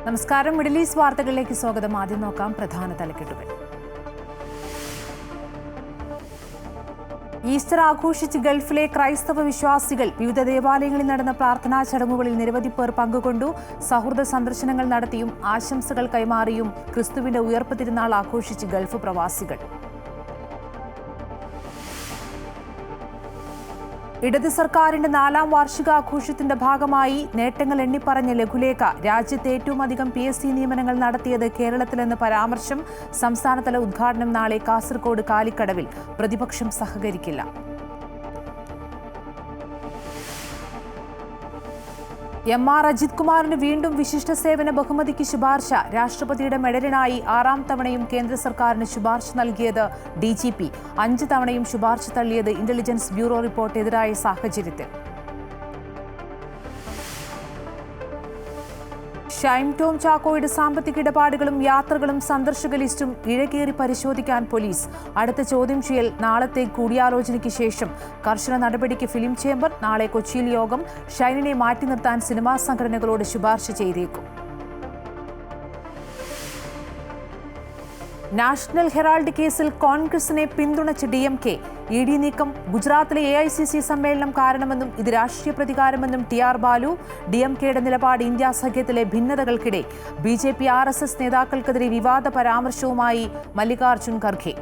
നമസ്കാരം. Middle east വാർത്തകളിലേക്ക് സ്വാഗതം. ആദ്യം നോക്കാം പ്രധാന തലക്കെട്ടുകൾ. ഈസ്റ്റർ ആഘോഷിച്ച് ഗൾഫിലെ ക്രൈസ്തവ വിശ്വാസികൾ. വിവിധ ദേവാലയങ്ങളിൽ നടന്ന പ്രാർത്ഥനാ ചടങ്ങുകളിൽ നിരവധി പേർ പങ്കുകൊണ്ടു. സൗഹൃദ സന്ദർശനങ്ങൾ നടത്തിയും ആശംസകൾ കൈമാറിയും ക്രിസ്തുവിന്റെ ഉയർപ്പ് തിരുനാൾ ആഘോഷിച്ച് ഗൾഫ് പ്രവാസികൾ. ഇടത് സർക്കാരിന്റെ 4ാം വാർഷികാഘോഷത്തിന്റെ ഭാഗമായി നേട്ടങ്ങൾ എണ്ണിപ്പറഞ്ഞ ലഘുലേഖ. രാജ്യത്ത് ഏറ്റവും അധികം PSC നിയമനങ്ങൾ നടത്തിയത് കേരളത്തിലെന്ന് പരാമർശം. സംസ്ഥാനതല ഉദ്ഘാടനം നാളെ കാസർഗോഡ് കാലിക്കടവിൽ. പ്രതിപക്ഷം സഹകരിക്കില്ല. MR അജിത് കുമാറിന് വീണ്ടും വിശിഷ്ട സേവന ബഹുമതിക്ക് ശുപാർശ. രാഷ്ട്രപതിയുടെ മെഡലിനായി 6ാം തവണയും കേന്ദ്ര സർക്കാരിന് ശുപാർശ നൽകിയത് DGP. 5 തവണയും ശുപാർശ തള്ളിയത് ഇന്റലിജൻസ് ബ്യൂറോ റിപ്പോർട്ട് എതിരായ സാഹചര്യത്തിൽ. ഷൈൻ ടോം ചാക്കോയുടെ സാമ്പത്തിക ഇടപാടുകളും യാത്രകളും സന്ദർശക ലിസ്റ്റും ഇഴകേറി പരിശോധിക്കാൻ പോലീസ്. അടുത്ത ചോദ്യം ചെയ്യൽ നാളത്തെ കൂടിയാലോചനയ്ക്ക് ശേഷം. കർശന നടപടിക്ക് ഫിലിം ചേംബർ. നാളെ കൊച്ചിയിൽ യോഗം. ഷൈനിനെ മാറ്റി നിർത്താൻ സിനിമാ സംഘടനകളോട് ശുപാർശ ചെയ്തേക്കും. നാഷണൽ ഹെറാൾഡ് കേസിൽ കോൺഗ്രസിനെ പിന്തുണച്ച് DMK. ED നീക്കം ഗുജറാത്തിലെ AICC സമ്മേളനം കാരണമെന്നും ഇത് രാഷ്ട്രീയ പ്രതികാരമെന്നും TR ബാലു. DMKയുടെ നിലപാട് ഇന്ത്യ സഖ്യത്തിലെ ഭിന്നതകൾക്കിടെ. BJP RSS നേതാക്കൾക്കെതിരെ വിവാദ പരാമർശവുമായി മല്ലികാർജുൻ ഖർഗെ.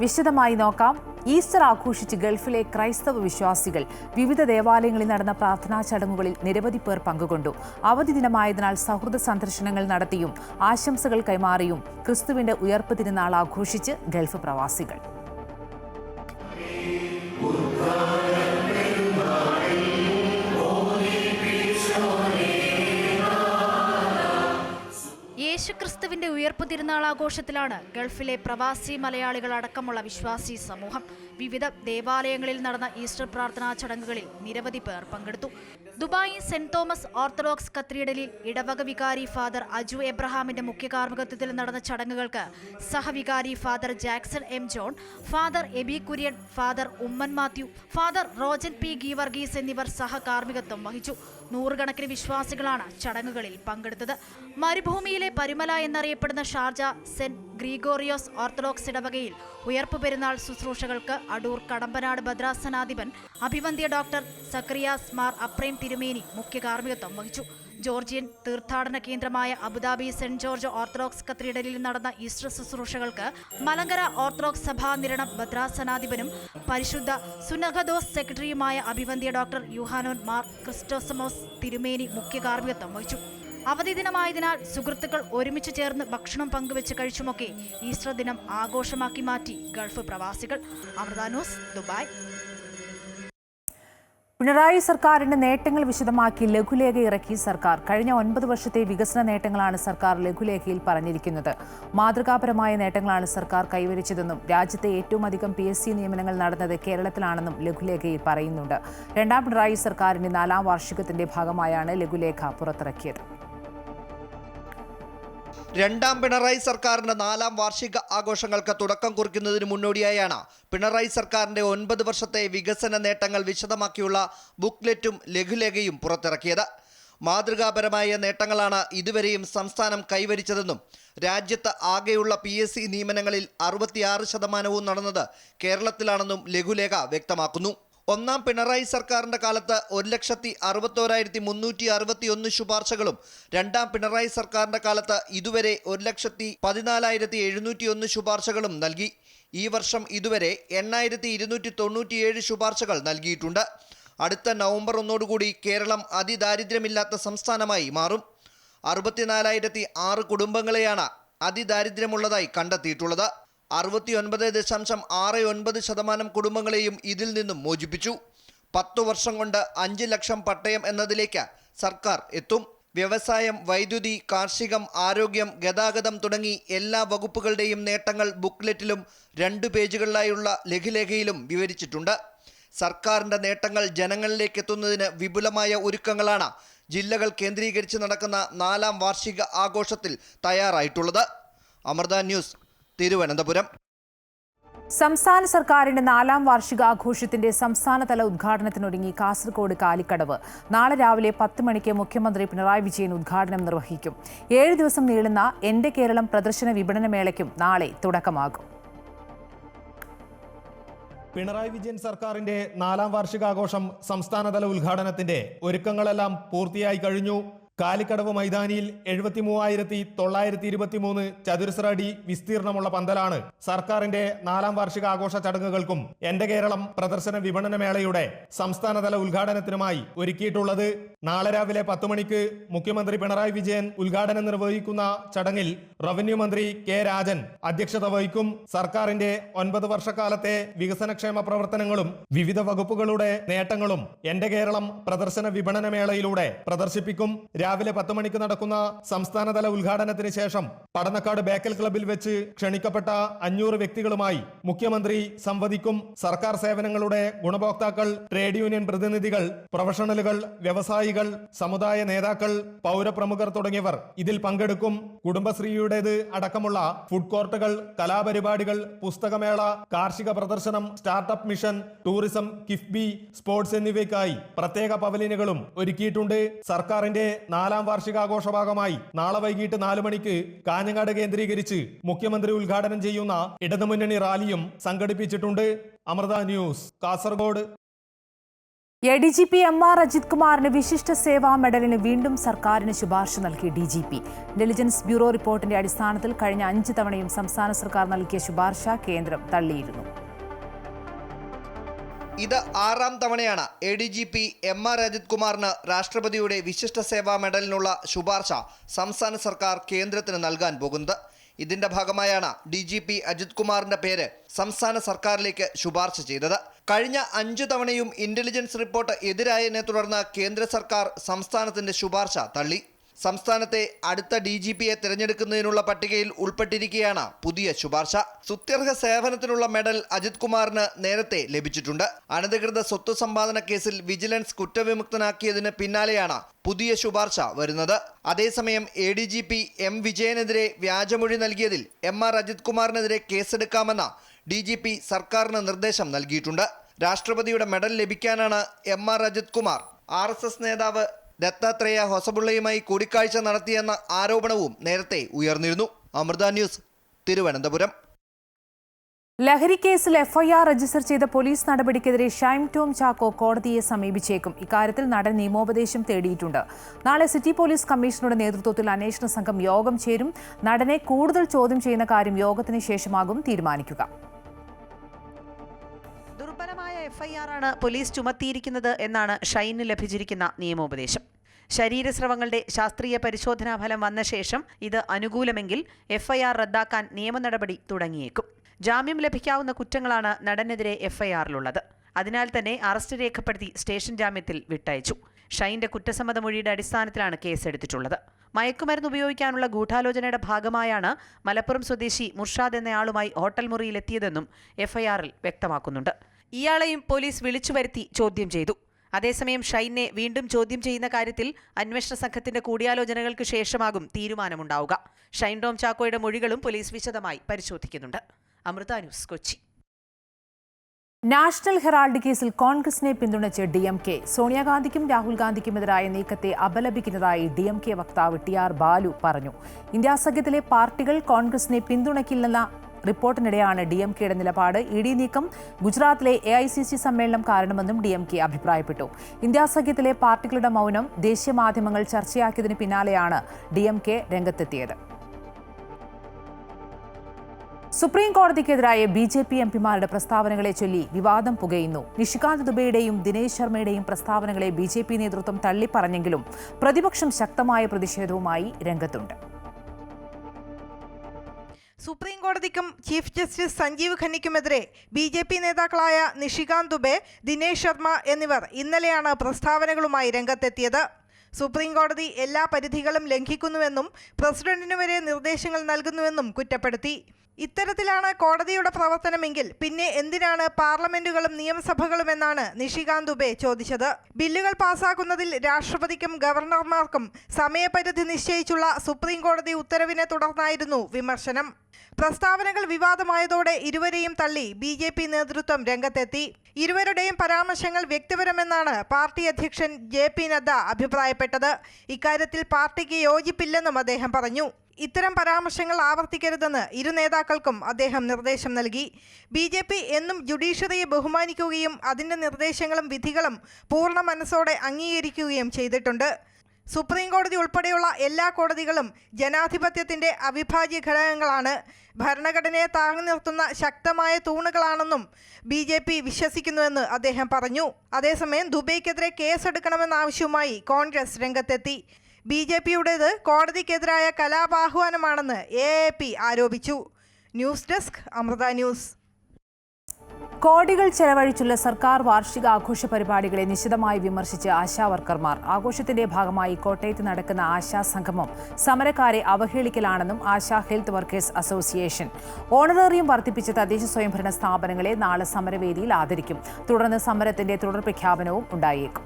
വിശദമായി നോക്കാം. ഈസ്റ്റർ ആഘോഷിച്ച് ഗൾഫിലെ ക്രൈസ്തവ വിശ്വാസികൾ. വിവിധ ദേവാലയങ്ങളിൽ നടന്ന പ്രാർത്ഥനാ ചടങ്ങുകളിൽ നിരവധി പേർ പങ്കുകൊണ്ടു. അവധി ദിനമായതിനാൽ സൗഹൃദ സന്ദർശനങ്ങൾ നടത്തിയും ആശംസകൾ കൈമാറിയും ക്രിസ്തുവിന്റെ ഉയർപ്പ് തിരുനാൾ ആഘോഷിച്ച് ഗൾഫ് പ്രവാസികൾ. യേശുക്രിസ്തുവിന്റെ ഉയർപ്പ് തിരുനാൾ ആഘോഷത്തിലാണ് ഗൾഫിലെ പ്രവാസി മലയാളികൾ അടക്കമുള്ള വിശ്വാസി സമൂഹം. വിവിധ ദേവാലയങ്ങളിൽ നടന്ന ഈസ്റ്റർ പ്രാർത്ഥനാ ചടങ്ങുകളിൽ നിരവധി പേർ പങ്കെടുത്തു. ദുബായ് സെന്റ് തോമസ് ഓർത്തഡോക്സ് കത്തീഡ്രലിൽ ഇടവക വികാരി ഫാദർ അജു എബ്രഹാമിന്റെ മുഖ്യ കാർമ്മികത്വത്തിൽ നടന്ന ചടങ്ങുകൾക്ക് സഹവികാരി father Jackson M. John, father Aby Kurian, father Oommen Mathew, father Rojan P. Geevarghese എന്നിവർ സഹകാർമ്മികത്വം വഹിച്ചു. നൂറുകണക്കിന് വിശ്വാസികളാണ് ചടങ്ങുകളിൽ പങ്കെടുത്തത്. മരുഭൂമിയിലെ പരിമല എന്നറിയപ്പെടുന്ന ഷാർജ സെന്റ് ഗ്രിഗോറിയോസ് ഓർത്തഡോക്സ് ഇടവകയിൽ ഉയർപ്പ് പെരുന്നാൾ ശുശ്രൂഷകൾക്ക് അടൂർ കടമ്പനാട് ഭദ്രാസനാധിപൻ അഭിവന്ദ്യ ഡോക്ടർ സക്രിയാസ് മാർ അപ്രേം തിരുമേനി മുഖ്യ കാർമ്മികത്വം വഹിച്ചു. ജോർജിയൻ തീർത്ഥാടന കേന്ദ്രമായ അബുദാബി സെന്റ് ജോർജ് ഓർത്തഡോക്സ് കത്തീഡ്രലിൽ നടന്ന ഈസ്റ്റർ ശുശ്രൂഷകൾക്ക് മലങ്കര ഓർത്തഡോക്സ് സഭാ നിരണം ഭദ്രാസനാധിപനും പരിശുദ്ധ സുനഹദോസ് സെക്രട്ടറിയുമായ അഭിവന്ദ്യ ഡോക്ടർ യുഹാനോൻ മാർ ക്രിസ്റ്റോസമോസ് തിരുമേനി മുഖ്യ കാർമ്മികത്വം വഹിച്ചു. അവധി ദിനമായതിനാൽ സുഹൃത്തുക്കൾ ഒരുമിച്ച് ചേർന്ന് ഭക്ഷണം പങ്കുവെച്ച് കഴിച്ചുമൊക്കെ ഈസ്റ്റർ ദിനം ആഘോഷമാക്കി മാറ്റി ഗൾഫ് പ്രവാസികൾ. Amrita news, Dubai. പിണറായി സർക്കാരിന്റെ നേട്ടങ്ങൾ വിശദമാക്കി ലഘുലേഖ ഇറക്കി സർക്കാർ. കഴിഞ്ഞ 9 വർഷത്തെ വികസന നേട്ടങ്ങളാണ് സർക്കാർ ലഘുലേഖയിൽ പറഞ്ഞിരിക്കുന്നത്. മാതൃകാപരമായ നേട്ടങ്ങളാണ് സർക്കാർ കൈവരിച്ചതെന്നും രാജ്യത്തെ ഏറ്റവും അധികം PSC നിയമനങ്ങൾ നടന്നത് കേരളത്തിലാണെന്നും ലഘുലേഖയിൽ പറയുന്നുണ്ട്. 2ാം പിണറായി സർക്കാരിന്റെ 4ാം വാർഷികത്തിന്റെ ഭാഗമായാണ് ലഘുലേഖ പുറത്തിറക്കിയത്. 2ാം പിണറായി സർക്കാരിന്റെ 4ാം വാർഷിക ആഘോഷങ്ങൾക്ക് തുടക്കം കുറിക്കുന്നതിന് മുന്നോടിയായാണ് പിണറായി സർക്കാരിന്റെ 9 വർഷത്തെ വികസന നേട്ടങ്ങൾ വിശദമാക്കിയുള്ള ബുക്ക്ലെറ്റും ലഘുലേഖയും പുറത്തിറക്കിയത്. മാതൃകാപരമായ നേട്ടങ്ങളാണ് ഇതുവരെയും സംസ്ഥാനം കൈവരിച്ചതെന്നും രാജ്യത്ത് ആകെയുള്ള PSC നിയമനങ്ങളിൽ 66% നടന്നത് കേരളത്തിലാണെന്നും ലഘുലേഖ വ്യക്തമാക്കുന്നു. 1ാം പിണറായി സർക്കാരിന്റെ കാലത്ത് 1,61,361 ശുപാർശകളും 2ാം പിണറായി സർക്കാരിന്റെ കാലത്ത് ഇതുവരെ 1,14,701 ശുപാർശകളും നൽകി. ഈ വർഷം ഇതുവരെ 8,297 ശുപാർശകൾ നൽകിയിട്ടുണ്ട്. അടുത്ത നവംബർ 1 കേരളം അതിദാരിദ്ര്യമില്ലാത്ത സംസ്ഥാനമായി മാറും. 64,006 കുടുംബങ്ങളെയാണ് അതിദാരിദ്ര്യമുള്ളതായി കണ്ടെത്തിയിട്ടുള്ളത്. 69.69% കുടുംബങ്ങളെയും ഇതിൽ നിന്നും മോചിപ്പിച്ചു. 10 വർഷം കൊണ്ട് 5 ലക്ഷം പട്ടയം എന്നതിലേക്ക് സർക്കാർ എത്തും. വ്യവസായം, വൈദ്യുതി, കാർഷികം, ആരോഗ്യം, ഗതാഗതം തുടങ്ങി എല്ലാ വകുപ്പുകളുടെയും നേട്ടങ്ങൾ ബുക്ക്ലെറ്റിലും 2 പേജുകളിലായുള്ള ലഘുലേഖയിലും വിവരിച്ചിട്ടുണ്ട്. സർക്കാരിന്റെ നേട്ടങ്ങൾ ജനങ്ങളിലേക്ക് എത്തുന്നതിന് വിപുലമായ ഒരുക്കങ്ങളാണ് ജില്ലകൾ കേന്ദ്രീകരിച്ച് നടക്കുന്ന 4ാം വാർഷിക ആഘോഷത്തിൽ തയ്യാറായിട്ടുള്ളത്. അമൃത ന്യൂസ്, തിരുവനന്തപുരം. സംസ്ഥാന സർക്കാരിന്റെ 4ാം വാർഷികാഘോഷത്തിന്റെ സംസ്ഥാനതല ഉദ്ഘാടനത്തിനൊരുങ്ങി കാസർഗോഡ് കാലിക്കടവ്. നാളെ രാവിലെ 10 മണിക്ക് മുഖ്യമന്ത്രി പിണറായി വിജയൻ ഉദ്ഘാടനം നിർവഹിക്കും. 7 ദിവസം നീളുന്ന എന്റെ കേരളം പ്രദർശന വിപണന മേളയ്ക്കും നാളെ തുടക്കമാകും. പിണറായി വിജയൻ സർക്കാരിന്റെ 4ാം വാർഷികാഘോഷം സംസ്ഥാനതല ഉദ്ഘാടനത്തിന്റെ ഒരുക്കങ്ങളെല്ലാം പൂർത്തിയായി കഴിഞ്ഞു. കാലിക്കടവ് മൈതാനിയിൽ 73,923 ചതുരശ്ര അടി വിസ്തീർണമുള്ള പന്തലാണ് സർക്കാരിന്റെ 4ാം വാർഷികാഘോഷ ചടങ്ങുകൾക്കും എന്റെ കേരളം പ്രദർശന വിപണന മേളയുടെ സംസ്ഥാനതല ഉദ്ഘാടനത്തിനുമായി ഒരുക്കിയിട്ടുള്ളത്. നാളെ രാവിലെ 10 മണിക്ക് മുഖ്യമന്ത്രി പിണറായി വിജയൻ ഉദ്ഘാടനം നിർവഹിക്കുന്ന ചടങ്ങിൽ റവന്യൂ മന്ത്രി കെ രാജൻ അധ്യക്ഷത വഹിക്കും. സർക്കാരിന്റെ 9 വർഷക്കാലത്തെ വികസനക്ഷേമ പ്രവർത്തനങ്ങളും വിവിധ വകുപ്പുകളുടെ നേട്ടങ്ങളും എന്റെ കേരളം പ്രദർശന വിപണന മേളയിലൂടെ പ്രദർശിപ്പിക്കും. രാവിലെ 10 മണിക്ക് നടക്കുന്ന സംസ്ഥാനതല ഉദ്ഘാടനത്തിന് ശേഷം പടന്നക്കാട് ബേക്കൽ ക്ലബിൽ വെച്ച് ക്ഷണിക്കപ്പെട്ട 500 വ്യക്തികളുമായി മുഖ്യമന്ത്രി സംവദിക്കും. സർക്കാർ സേവനങ്ങളുടെ ഗുണഭോക്താക്കൾ, ട്രേഡ് യൂണിയൻ പ്രതിനിധികൾ, പ്രൊഫഷണലുകൾ, വ്യവസായികൾ, സമുദായ നേതാക്കൾ, പൗരപ്രമുഖർ തുടങ്ങിയവർ ഇതിൽ പങ്കെടുക്കും. കുടുംബശ്രീയുടേത് അടക്കമുള്ള ഫുഡ് കോർട്ടുകൾ, കലാപരിപാടികൾ, പുസ്തകമേള, കാർഷിക പ്രദർശനം, startup mission, tourism, KIIFB, sports എന്നിവയ്ക്കായി പ്രത്യേക പവലിയനുകളും ഒരുക്കിയിട്ടുണ്ട്. സർക്കാരിന്റെ 4ാം വാർഷികാഘോഷ ഭാഗമായി നാളെ വൈകിട്ട് 4 മണിക്ക് കാഞ്ഞങ്ങാട് കേന്ദ്രീകരിച്ച് മുഖ്യമന്ത്രി ഉദ്ഘാടനം ചെയ്യുന്ന ഇടതുമുന്നണി റാലിയും സംഘടിപ്പിച്ചിട്ടുണ്ട്. Amrita news, Kasaragod. ADGP MR Ajith കുമാറിന് വിശിഷ്ട സേവാ മെഡലിന് വീണ്ടും സർക്കാരിന് ശുപാർശ നൽകി DGP. ഇന്റലിജൻസ് ബ്യൂറോ റിപ്പോർട്ടിന്റെ അടിസ്ഥാനത്തിൽ കഴിഞ്ഞ 5 തവണയും സംസ്ഥാന സർക്കാർ നൽകിയ ശുപാർശ കേന്ദ്രം തള്ളിയിരുന്നു. ഇത് 6ാം തവണയാണ് ADGP MR അജിത് കുമാറിന് രാഷ്ട്രപതിയുടെ വിശിഷ്ട സേവാ മെഡലിനുള്ള ശുപാർശ സംസ്ഥാന സർക്കാർ കേന്ദ്രത്തിന് നൽകാൻ പോകുന്നത്. ഇതിന്റെ ഭാഗമായാണ് DGP അജിത് കുമാറിന്റെ പേര് സംസ്ഥാന സർക്കാരിലേക്ക് ശുപാർശ ചെയ്തത്. കഴിഞ്ഞ 5 തവണയും ഇന്റലിജൻസ് റിപ്പോർട്ട് എതിരായതിനെ തുടർന്ന് കേന്ദ്ര സർക്കാർ സംസ്ഥാനത്തിന്റെ ശുപാർശ തള്ളി. സംസ്ഥാനത്തെ അടുത്ത DGPയെ തിരഞ്ഞെടുക്കുന്നതിനുള്ള പട്ടികയിൽ ഉൾപ്പെട്ടിരിക്കുകയാണ് പുതിയ ശുപാർശ. സ്തുത്യർഹ സേവനത്തിനുള്ള മെഡൽ അജിത് കുമാറിന് നേരത്തെ ലഭിച്ചിട്ടുണ്ട്. അനധികൃത സ്വത്ത് സമ്പാദന കേസിൽ വിജിലൻസ് കുറ്റവിമുക്തനാക്കിയതിന് പിന്നാലെയാണ് പുതിയ ശുപാർശ വരുന്നത്. അതേസമയം ADGP M വിജയനെതിരെ വ്യാജമൊഴി നൽകിയതിൽ MR അജിത് കുമാറിനെതിരെ കേസെടുക്കാമെന്ന DGP സർക്കാരിന് നിർദ്ദേശം നൽകിയിട്ടുണ്ട്. രാഷ്ട്രപതിയുടെ മെഡൽ ലഭിക്കാനാണ് MR അജിത് കുമാർ RSS നേതാവ് ദത്താത്രേയ ഹൊസബുള്ളയുമായി കൂടിക്കാഴ്ച നടത്തിയെന്ന ആരോപണവും നേരത്തെ ഉയർന്നിരുന്നു. അമൃത ന്യൂസ്, തിരുവനന്തപുരം. ലഹരി കേസിൽ FIR രജിസ്റ്റർ ചെയ്ത പോലീസ് നടപടിക്കെതിരെ ഷൈൻ ടോം ചാക്കോ കോടതിയെ സമീപിച്ചേക്കും. ഇക്കാര്യത്തിൽ നടൻ നിയമോപദേശം തേടിയിട്ടുണ്ട്. നാളെ സിറ്റി പോലീസ് കമ്മീഷണറുടെ നേതൃത്വത്തിൽ അന്വേഷണ സംഘം യോഗം ചേരും. നടനെ കൂടുതൽ ചോദ്യം ചെയ്യുന്ന കാര്യം യോഗത്തിന് ശേഷമാകും തീരുമാനിക്കുക. ദുർബലമായ FIR ആണ് പോലീസ് ചുമത്തിയിരിക്കുന്നത് എന്നാണ് ഷൈന് ലഭിച്ചിരിക്കുന്ന നിയമോപദേശം. ശരീരസ്രവങ്ങളുടെ ശാസ്ത്രീയ പരിശോധനാ ഫലം വന്ന ശേഷം ഇത് അനുകൂലമെങ്കിൽ FIR റദ്ദാക്കാൻ നിയമ നടപടി തുടങ്ങിയേക്കും. ജാമ്യം ലഭിക്കാവുന്ന കുറ്റങ്ങളാണ് നടനെതിരെ FIRലുള്ളത്. അതിനാൽ തന്നെ അറസ്റ്റ് രേഖപ്പെടുത്തി സ്റ്റേഷൻ ജാമ്യത്തിൽ വിട്ടയച്ചു. ഷൈന്റെ കുറ്റസമ്മതമൊഴിയുടെ അടിസ്ഥാനത്തിലാണ് കേസെടുത്തിട്ടുള്ളത്. മയക്കുമരുന്ന് ഉപയോഗിക്കാനുള്ള ഗൂഢാലോചനയുടെ ഭാഗമായാണ് മലപ്പുറം സ്വദേശി മുർഷാദ് എന്നയാളുമായി ഹോട്ടൽ മുറിയിലെത്തിയതെന്നും FIRൽ വ്യക്തമാക്കുന്നുണ്ട്. ഇയാളെയും പോലീസ് വിളിച്ചു വരുത്തി ചോദ്യം ചെയ്തു. അതേസമയം ഷൈനെ വീണ്ടും ചോദ്യം ചെയ്യുന്ന കാര്യത്തിൽ അന്വേഷണ സംഘത്തിന്റെ കൂടിയാലോചനകൾക്ക് ശേഷമാകും തീരുമാനമുണ്ടാവുക. ഷൈൻ ടോം ചാക്കോയുടെ മൊഴികളും പോലീസ് വിശദമായി പരിശോധിക്കുന്നുണ്ട്. അമൃത ന്യൂസ്, കൊച്ചി. നാഷണൽ ഹെറാൾഡ് കേസിൽ കോൺഗ്രസിനെ പിന്തുണച്ച് DMK. സോണിയാഗാന്ധിക്കും രാഹുൽ ഗാന്ധിക്കുമെതിരായ നീക്കത്തെ അപലപിക്കുന്നതായി DMK വക്താവ് TR ബാലു പറഞ്ഞു. ഇന്ത്യാ സഖ്യത്തിലെ പാർട്ടികൾ കോൺഗ്രസിനെ പിന്തുണയ്ക്കില്ലെന്ന റിപ്പോർട്ടിനിടെയാണ് DMKയുടെ നിലപാട്. ED നീക്കം ഗുജറാത്തിലെ AICC സമ്മേളനം കാരണമെന്നും DMK അഭിപ്രായപ്പെട്ടു. ഇന്ത്യാ സഖ്യത്തിലെ പാർട്ടികളുടെ മൗനം ദേശീയ മാധ്യമങ്ങൾ ചർച്ചയാക്കിയതിന് പിന്നാലെയാണ് DMK രംഗത്തെത്തിയത്. സുപ്രീം കോടതിക്കെതിരായ BJP MPമാരുടെ പ്രസ്താവനകളെ ചൊല്ലി വിവാദം പുകയുന്നു. നിഷികാന്ത് ദുബെയുടെയും ദിനേശ് ശർമ്മയുടെയും പ്രസ്താവനകളെ BJP നേതൃത്വം തള്ളിപ്പറഞ്ഞെങ്കിലും പ്രതിപക്ഷം ശക്തമായ പ്രതിഷേധവുമായി രംഗത്തുണ്ട്. സുപ്രീം കോടതിക്കും ചീഫ് ജസ്റ്റിസ് സഞ്ജീവ് ഖന്നയ്ക്കുമെതിരെ BJP നേതാക്കളായ നിഷികാന്ത് ദുബെ, ദിനേശ് ശർമ്മ എന്നിവർ ഇന്നലെയാണ് പ്രസ്താവനകളുമായി രംഗത്തെത്തിയത്. സുപ്രീം കോടതി എല്ലാ പരിധികളും ലംഘിക്കുന്നുവെന്നും പ്രസിഡന്റിന് വരെ നിർദ്ദേശങ്ങൾ നൽകുന്നുവെന്നും കുറ്റപ്പെടുത്തി. ഇത്തരത്തിലാണ് കോടതിയുടെ പ്രവർത്തനമെങ്കിൽ പിന്നെ എന്തിനാണ് പാർലമെന്റുകളും നിയമസഭകളും എന്നാണ് നിഷികാന്ത് ദുബെ ചോദിച്ചത്. ബില്ലുകൾ പാസാക്കുന്നതിൽ രാഷ്ട്രപതിക്കും ഗവർണർമാർക്കും സമയപരിധി നിശ്ചയിച്ചുള്ള സുപ്രീം കോടതി ഉത്തരവിനെ തുടർന്നായിരുന്നു വിമർശനം. പ്രസ്താവനകൾ വിവാദമായതോടെ ഇരുവരെയും തള്ളി BJP നേതൃത്വം രംഗത്തെത്തി. ഇരുവരുടെയും പരാമർശങ്ങൾ വ്യക്തിപരമെന്നാണ് പാർട്ടി അധ്യക്ഷൻ JP നദ്ദ അഭിപ്രായപ്പെട്ടത്. ഇക്കാര്യത്തിൽ പാർട്ടിക്ക് യോജിപ്പില്ലെന്നും അദ്ദേഹം പറഞ്ഞു. ഇത്തരം പരാമർശങ്ങൾ ആവർത്തിക്കരുതെന്ന് ഇരു നേതാക്കൾക്കും അദ്ദേഹം നിർദ്ദേശം നൽകി. BJP എന്നും ജുഡീഷ്യറിയെ ബഹുമാനിക്കുകയും അതിൻ്റെ നിർദ്ദേശങ്ങളും വിധികളും പൂർണ്ണ മനസ്സോടെ അംഗീകരിക്കുകയും ചെയ്തിട്ടുണ്ട്. സുപ്രീം കോടതി ഉൾപ്പെടെയുള്ള എല്ലാ കോടതികളും ജനാധിപത്യത്തിൻ്റെ അവിഭാജ്യ ഘടകങ്ങളാണ്. ഭരണഘടനയെ താങ്ങി നിർത്തുന്ന ശക്തമായ തൂണുകളാണെന്നും BJP വിശ്വസിക്കുന്നുവെന്ന് അദ്ദേഹം പറഞ്ഞു. അതേസമയം ദുബൈക്കെതിരെ കേസെടുക്കണമെന്ന ആവശ്യവുമായി കോൺഗ്രസ് രംഗത്തെത്തി. BJPയുടേത് കോടതിക്കെതിരായ കലാപാഹ്വാനമാണെന്ന് AAP ആരോപിച്ചു. News desk Amrita news. കോടികൾ ചെലവഴിച്ചുള്ള സർക്കാർ വാർഷിക ആഘോഷ പരിപാടികളെ നിശിതമായി വിമർശിച്ച് ആശാ വർക്കർമാർ. ആഘോഷത്തിന്റെ ഭാഗമായി കോട്ടയത്ത് നടക്കുന്ന ആശാ സംഗമം സമരക്കാരെ അവഹേളിക്കലാണെന്നും ASHA health workers association. Honorarium വർദ്ധിപ്പിച്ച തദ്ദേശ സ്വയംഭരണ സ്ഥാപനങ്ങളെ നാളെ സമരവേദിയിൽ ആദരിക്കും. തുടർന്ന് സമരത്തിന്റെ തുടർ പ്രഖ്യാപനവും ഉണ്ടായേക്കും.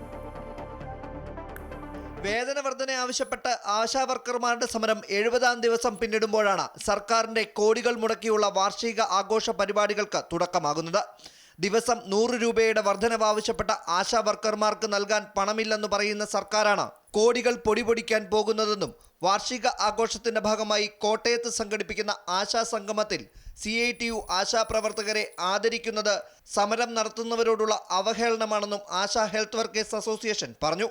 വേതന വർധന ആവശ്യപ്പെട്ട് ആശാ വർക്കർമാരുടെ സമരം 70-ാം ദിവസം പിന്നിടുമ്പോഴാണ് സർക്കാരിന്റെ കോടികൾ മുടക്കിയുള്ള വാർഷിക ആഘോഷ പരിപാടികൾക്ക് തുടക്കമാകുന്നത്. ദിവസം 100 രൂപയുടെ വർധനവ് ആവശ്യപ്പെട്ട ആശാ വർക്കർമാർക്ക് നൽകാൻ പണമില്ലെന്ന് പറയുന്ന സർക്കാരാണ് കോടികൾ പൊടിപൊടിക്കാൻ പോകുന്നതെന്നും വാർഷിക ആഘോഷത്തിന്റെ ഭാഗമായി കോട്ടയത്ത് സംഘടിപ്പിക്കുന്ന ആശാ സംഗമത്തിൽ CITU ആശാപ്രവർത്തകരെ ആദരിക്കുന്നത് സമരം നടത്തുന്നവരോടുള്ള അവഹേളനമാണെന്നും ആശാ ഹെൽത്ത് വർക്കേഴ്സ് അസോസിയേഷൻ പറഞ്ഞു.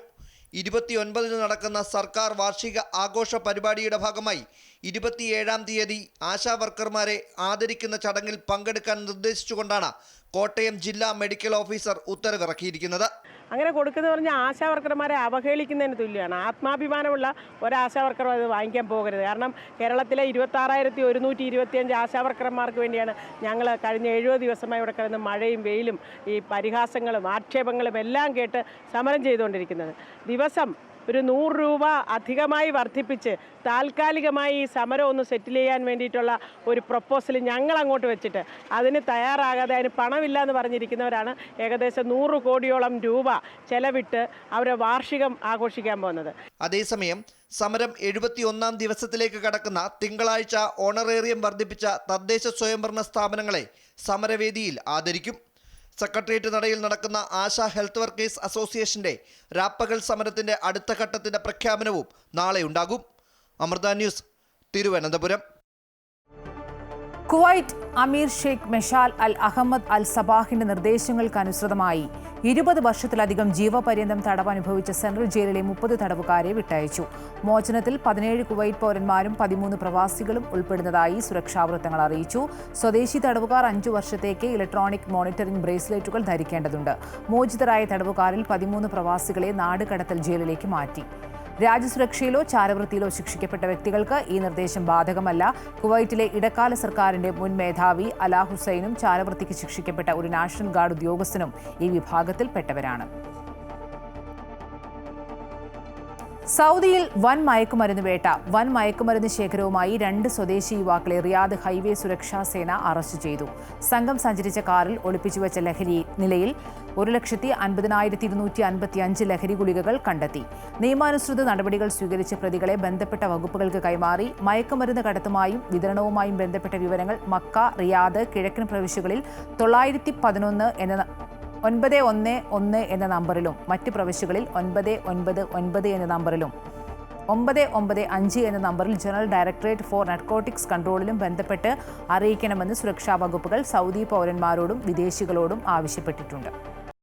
29-ന് നടക്കുന്ന സർക്കാർ വാർഷിക ആഘോഷ പരിപാടിയുടെ ഭാഗമായി 27-ാം തീയതി ആശാ വർക്കർമാരെ ആദരിക്കുന്ന ചടങ്ങിൽ പങ്കെടുക്കാൻ നിർദ്ദേശിച്ചുകൊണ്ടാണ് കോട്ടയം ജില്ലാ മെഡിക്കൽ ഓഫീസർ ഉത്തരവിറക്കിയിരിക്കുന്നത്. അങ്ങനെ കൊടുക്കുന്നത് പറഞ്ഞാൽ ആശാ വർക്കർമാരെ അവഹേളിക്കുന്നതിന് തുല്യമാണ്. ആത്മാഭിമാനമുള്ള ഒരു ആശാ വർക്കർ അത് വാങ്ങിക്കാൻ പോകരുത്. കാരണം കേരളത്തിലെ 26,125 ആശാ വർക്കർമാർക്ക് വേണ്ടിയാണ് ഞങ്ങൾ കഴിഞ്ഞ 70 ദിവസമായി ഇവിടെ കിടന്ന് മഴയും വെയിലും ഈ പരിഹാസങ്ങളും ആക്ഷേപങ്ങളും എല്ലാം കേട്ട് സമരം ചെയ്തുകൊണ്ടിരിക്കുന്നത്. ദിവസം ഒരു 100 രൂപ അധികമായി വർദ്ധിപ്പിച്ച് താൽക്കാലികമായി ഈ സമരം ഒന്ന് സെറ്റിൽ ചെയ്യാൻ വേണ്ടിയിട്ടുള്ള ഒരു പ്രപ്പോസൽ ഞങ്ങൾ അങ്ങോട്ട് വെച്ചിട്ട് അതിന് തയ്യാറാകാതെ അതിന് പണമില്ല എന്ന് പറഞ്ഞിരിക്കുന്നവരാണ് ഏകദേശം 100 കോടിയോളം രൂപ ചെലവിട്ട് അവരെ വാർഷികം ആഘോഷിക്കാൻ പോകുന്നത്. അതേസമയം സമരം 71-ാം ദിവസത്തിലേക്ക് കടക്കുന്ന തിങ്കളാഴ്ച ഓണറേറിയം വർദ്ധിപ്പിച്ച തദ്ദേശ സ്വയംഭരണ സ്ഥാപനങ്ങളെ സമരവേദിയിൽ ആദരിക്കും. സെക്രട്ടേറിയറ്റ് നടയിൽ നടക്കുന്ന ആശാ ഹെൽത്ത് വർക്കേഴ്സ് അസോസിയേഷന്റെ രാപ്പകൽ സമരത്തിന്റെ അടുത്ത ഘട്ടത്തിന്റെ പ്രഖ്യാപനവും നാളെ ഉണ്ടാകും. അമൃത ന്യൂസ്, തിരുവനന്തപുരം. കുവൈറ്റ് അമീർ ഷെയ്ഖ് മെഷാൽ അൽ അഹമ്മദ് അൽ സബാഹിന്റെ നിർദ്ദേശങ്ങൾക്കനുസൃതമായി 20 വർഷത്തിലധികം ജീവപര്യന്തം തടവ് അനുഭവിച്ച സെൻട്രൽ ജയിലിലെ 30 തടവുകാരെ വിട്ടയച്ചു. മോചനത്തിൽ 17 കുവൈറ്റ് പൗരന്മാരും 13 പ്രവാസികളും ഉൾപ്പെടുന്നതായി സുരക്ഷാ വൃത്തങ്ങൾ അറിയിച്ചു. സ്വദേശി തടവുകാർ 5 വർഷത്തേക്ക് ഇലക്ട്രോണിക് മോണിറ്ററിംഗ് ബ്രേസ്ലെറ്റുകൾ ധരിക്കേണ്ടതുണ്ട്. മോചിതരായ തടവുകാരിൽ 13 പ്രവാസികളെ നാടുകടത്തൽ ജയിലിലേക്ക് മാറ്റി. രാജ്യസുരക്ഷയിലോ ചാരവൃത്തിയിലോ ശിക്ഷിക്കപ്പെട്ട വ്യക്തികൾക്ക് ഈ നിർദ്ദേശം ബാധകമല്ല. കുവൈറ്റിലെ ഇടക്കാല സർക്കാരിന്റെ മുൻ മേധാവി അലാ ഹുസൈനും ചാരവൃത്തിക്ക് ശിക്ഷിക്കപ്പെട്ട ഒരു നാഷണൽ ഗാർഡ് ഉദ്യോഗസ്ഥനും ഈ വിഭാഗത്തിൽപ്പെട്ടവരാണ്. സൗദിയിൽ വൻ മയക്കുമരുന്ന് വേട്ട. വൻ മയക്കുമരുന്ന് ശേഖരവുമായി 2 സ്വദേശി യുവാക്കളെ റിയാദ് ഹൈവേ സുരക്ഷാ സേന അറസ്റ്റ് ചെയ്തു. സംഘം സഞ്ചരിച്ച കാറിൽ ഒളിപ്പിച്ചുവെച്ച ലഹരി നിലയിൽ 1,50,255 ലഹരി ഗുളികകൾ കണ്ടെത്തി. നിയമാനുസൃത നടപടികൾ സ്വീകരിച്ച പ്രതികളെ ബന്ധപ്പെട്ട വകുപ്പുകൾക്ക് കൈമാറി. മയക്കുമരുന്ന് കടത്തുമായും വിതരണവുമായും ബന്ധപ്പെട്ട വിവരങ്ങൾ മക്ക, റിയാദ്, കിഴക്കൻ പ്രവിശ്യകളിൽ 911 എന്ന നമ്പറിലും മറ്റ് പ്രവിശ്യകളിൽ 999 എന്ന നമ്പറിലും 995 എന്ന നമ്പറിൽ ജനറൽ ഡയറക്ടറേറ്റ് ഫോർ നാർക്കോട്ടിക്സ് കൺട്രോളിലും ബന്ധപ്പെട്ട് അറിയിക്കണമെന്ന് സുരക്ഷാ വകുപ്പുകൾ സൗദി പൗരന്മാരോടും വിദേശികളോടും ആവശ്യപ്പെട്ടിട്ടുണ്ട്.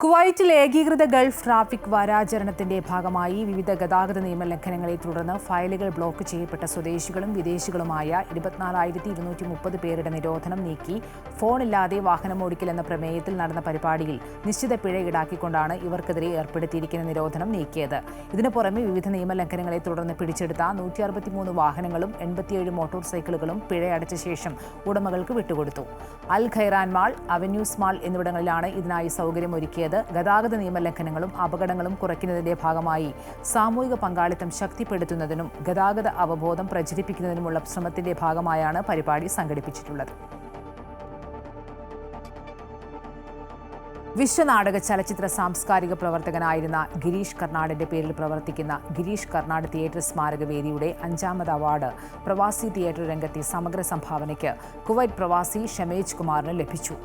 കുവൈറ്റിൽ ഏകീകൃത ഗൾഫ് ട്രാഫിക് വാരാചരണത്തിന്റെ ഭാഗമായി വിവിധ ഗതാഗത നിയമലംഘനങ്ങളെ തുടർന്ന് ഫയലുകൾ ബ്ലോക്ക് ചെയ്യപ്പെട്ട സ്വദേശികളും വിദേശികളുമായ 24,230 പേരുടെ നിരോധനം നീക്കി. ഫോണില്ലാതെ വാഹനമോടിക്കലെന്ന പ്രമേയത്തിൽ നടന്ന പരിപാടിയിൽ നിശ്ചിത പിഴ ഈടാക്കിക്കൊണ്ടാണ് ഇവർക്കെതിരെ ഏർപ്പെടുത്തിയിരിക്കുന്ന നിരോധനം നീക്കിയത്. ഇതിനു പുറമെ വിവിധ നിയമലംഘനങ്ങളെ തുടർന്ന് പിടിച്ചെടുത്ത 163 വാഹനങ്ങളും 87 മോട്ടോർ സൈക്കിളുകളും പിഴയടച്ച ശേഷം ഉടമകൾക്ക് വിട്ടുകൊടുത്തു. അൽ ഖൈറാൻ മാൾ, അവന്യൂസ് മാൾ എന്നിവിടങ്ങളിലാണ് ഇതിനായി സൗകര്യമൊരുക്കിയത്. ഉണ്ടായത്. ഗതാഗത നിയമലംഘനങ്ങളും അപകടങ്ങളും കുറയ്ക്കുന്നതിന്റെ ഭാഗമായി സാമൂഹിക പങ്കാളിത്തം ശക്തിപ്പെടുത്തുന്നതിനും ഗതാഗത അവബോധം പ്രചരിപ്പിക്കുന്നതിനുമുള്ള ശ്രമത്തിന്റെ ഭാഗമായാണ് പരിപാടി സംഘടിപ്പിച്ചിട്ടുള്ളത്. വിശ്വനാടക ചലച്ചിത്ര സാംസ്കാരിക പ്രവർത്തകനായിരുന്ന ഗിരീഷ് കർണാടിന്റെ പേരിൽ പ്രവർത്തിക്കുന്ന ഗിരീഷ് കർണാട് തിയേറ്റർ സ്മാരക വേദിയുടെ 5ാമത് അവാർഡ് പ്രവാസി തിയേറ്റർ രംഗത്തെ സമഗ്ര സംഭാവനയ്ക്ക് കുവൈറ്റ് പ്രവാസി ഷമേജ് കുമാറിന് ലഭിച്ചു.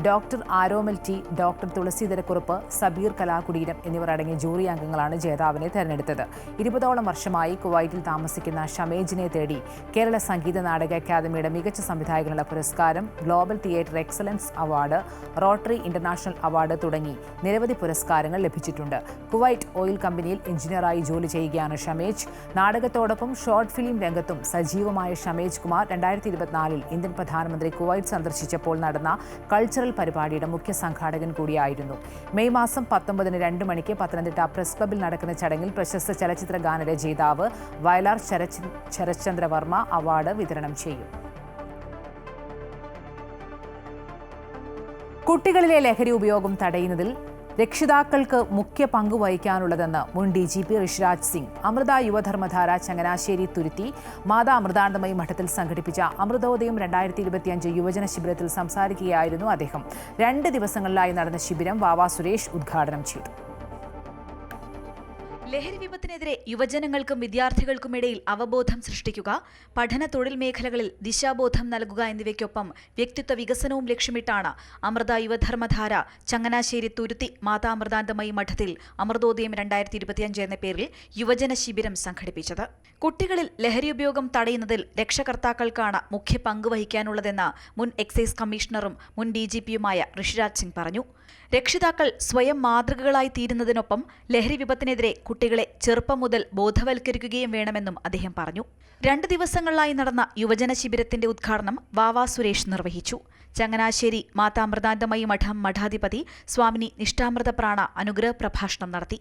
ഡോക്ടർ ആരോമൽ ടി, ഡോക്ടർ തുളസീധരക്കുറുപ്പ്, സബീർ കലാകുടീരം എന്നിവർ അടങ്ങിയ ജൂറി അംഗങ്ങളാണ് ജേതാവിനെ തെരഞ്ഞെടുത്തത്. 20ഓളം വർഷമായി കുവൈറ്റിൽ താമസിക്കുന്ന ഷമേജിനെ തേടി കേരള സംഗീത നാടക അക്കാദമിയുടെ മികച്ച സംവിധായകനുള്ള പുരസ്കാരം, global theatre excellence award, rotary international award തുടങ്ങി നിരവധി പുരസ്കാരങ്ങൾ ലഭിച്ചിട്ടുണ്ട്. കുവൈറ്റ് ഓയിൽ കമ്പനിയിൽ എഞ്ചിനീയറായി ജോലി ചെയ്യുകയാണ് ഷമേജ്. നാടകത്തോടൊപ്പം ഷോർട്ട് ഫിലിം രംഗത്തും സജീവമായ ഷമേജ് കുമാർ 2024 ഇന്ത്യൻ പ്രധാനമന്ത്രി കുവൈറ്റ് സന്ദർശിച്ചപ്പോൾ നടന്ന കൾച്ചറൽ പരിപാടിയുടെ മുഖ്യ സംഘാടകൻ കൂടിയായിരുന്നു. മെയ് മാസം 19 2 മണിക്ക് പത്തനംതിട്ട പ്രസ് ക്ലബിൽ നടക്കുന്ന ചടങ്ങിൽ പ്രശസ്ത ചലച്ചിത്ര ഗാനരചയിതാവ് വയലാർ ശരത്ചന്ദ്ര വർമ്മ അവാർഡ് വിതരണം ചെയ്യും. കുട്ടികളിലെ ലഹരി ഉപയോഗം തടയുന്നതിൽ രക്ഷിതാക്കൾക്ക് മുഖ്യ പങ്ക് വഹിക്കാനുള്ളതെന്ന് മുൻ DGP ഋഷിരാജ് സിംഗ്. അമൃത യുവധർമ്മധാര ചങ്ങനാശ്ശേരി തുരുത്തി മാതാ അമൃതാനന്ദമയി മഠത്തിൽ സംഘടിപ്പിച്ച അമൃതോദയം 2025 യുവജന ശിബിരത്തിൽ സംസാരിക്കുകയായിരുന്നു അദ്ദേഹം. 2 ദിവസങ്ങളിലായി നടന്ന ശിബിരം വാവ സുരേഷ് ഉദ്ഘാടനം ചെയ്തു. ലഹരി വിപത്തിനെതിരെ യുവജനങ്ങൾക്കും വിദ്യാർത്ഥികൾക്കുമിടയിൽ അവബോധം സൃഷ്ടിക്കുക, പഠന തൊഴിൽ മേഖലകളിൽ ദിശാബോധം നൽകുക എന്നിവയ്ക്കൊപ്പം വ്യക്തിത്വ വികസനവും ലക്ഷ്യമിട്ടാണ് അമൃത യുവധർമ്മധാര ചങ്ങനാശ്ശേരി തുരുത്തി മാതാ അമൃതാനന്ദമയി മഠത്തിൽ അമൃതോദയം 2025 എന്ന പേരിൽ യുവജന ശിബിരം സംഘടിപ്പിച്ചത്. കുട്ടികളിൽ ലഹരി ഉപയോഗം തടയുന്നതിൽ രക്ഷകർത്താക്കൾക്കാണ് മുഖ്യ പങ്ക് വഹിക്കാനുള്ളതെന്ന് മുൻ എക്സൈസ് കമ്മീഷണറും മുൻ DGPയുമായ ഋഷിരാജ് സിംഗ് പറഞ്ഞു. രക്ഷിതാക്കൾ സ്വയം മാതൃകകളായി തീരുന്നതിനൊപ്പം ലഹരി വിപത്തിനെതിരെ കുട്ടികളെ ചെറുപ്പം മുതൽ ബോധവൽക്കരിക്കുകയും വേണമെന്നും അദ്ദേഹം പറഞ്ഞു. 2 ദിവസങ്ങളിലായി നടന്ന യുവജന ശിബിരത്തിന്റെ ഉദ്ഘാടനം വാവ സുരേഷ് നിർവഹിച്ചു. ചങ്ങനാശ്ശേരി മാതാ അമൃതാനന്ദമയി മഠം മഠാധിപതി സ്വാമിനി നിഷ്ഠാമൃത പ്രാണ അനുഗ്രഹ പ്രഭാഷണം നടത്തി.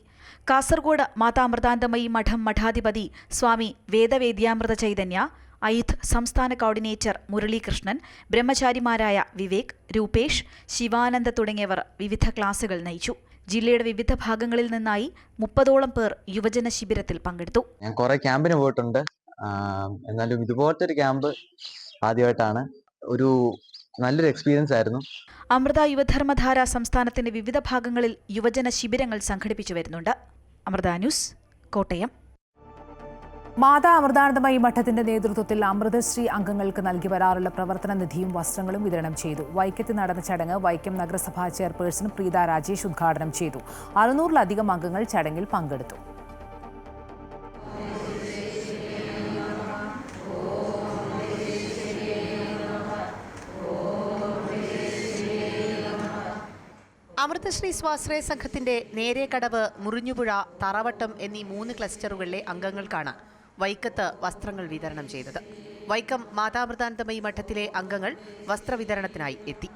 കാസർഗോഡ് മാതാ അമൃതാനന്ദമയി മഠം മഠാധിപതി സ്വാമി വേദവേദ്യാമൃത ചൈതന്യ, ഐത്ത് സംസ്ഥാന കോർഡിനേറ്റർ മുരളീകൃഷ്ണൻ, ബ്രഹ്മചാരിമാരായ വിവേക്, രൂപേഷ്, ശിവാനന്ദ തുടങ്ങിയവർ വിവിധ ക്ലാസുകൾ നയിച്ചു. ജില്ലയുടെ വിവിധ ഭാഗങ്ങളിൽ നിന്നായി 30ഓളം പേർ യുവജന ശിബിരത്തിൽ പങ്കെടുത്തു. ഞാൻ കുറെ ക്യാമ്പിന് പോയിട്ടുണ്ട്. എന്നാലും ഇതുപോലത്തെ ഒരു ക്യാമ്പ് ആദ്യമായിട്ടാണ്. ഒരു നല്ലൊരു എക്സ്പീരിയൻസ് ആയിരുന്നു. അമൃത യുവധർമ്മധാര സംസ്ഥാനത്തിന്റെ വിവിധ ഭാഗങ്ങളിൽ യുവജന ശിബിരങ്ങൾ സംഘടിപ്പിച്ചു വരുന്നുണ്ട്. അമൃത ന്യൂസ്, കോട്ടയം. മാതാ അമൃതാനന്ദമയി മഠത്തിന്റെ നേതൃത്വത്തിൽ അമൃതശ്രീ അംഗങ്ങൾക്ക് നൽകി വരാറുള്ള പ്രവർത്തന നിധിയും വസ്ത്രങ്ങളും വിതരണം ചെയ്തു. വൈക്കത്ത് നടന്ന ചടങ്ങ് വൈക്കം നഗരസഭാ ചെയർപേഴ്സൺ പ്രീത രാജേഷ് ഉദ്ഘാടനം ചെയ്തു. 600-ലധികം അംഗങ്ങൾ ചടങ്ങിൽ പങ്കെടുത്തു. അമൃതശ്രീ സ്വാശ്രയ സംഘത്തിന്റെ നേരേക്കടവ്, മുറിഞ്ഞുപുഴ, തറവട്ടം എന്നീ 3 ക്ലസ്റ്ററുകളിലെ അംഗങ്ങൾക്കാണ് വൈക്കത്ത് വസ്ത്രങ്ങൾ വിതരണം ചെയ്തത്. വൈക്കം മാതാ അമൃതാനന്ദമയി മഠത്തിലെ അംഗങ്ങൾ വസ്ത്രവിതരണത്തിനായി എത്തി.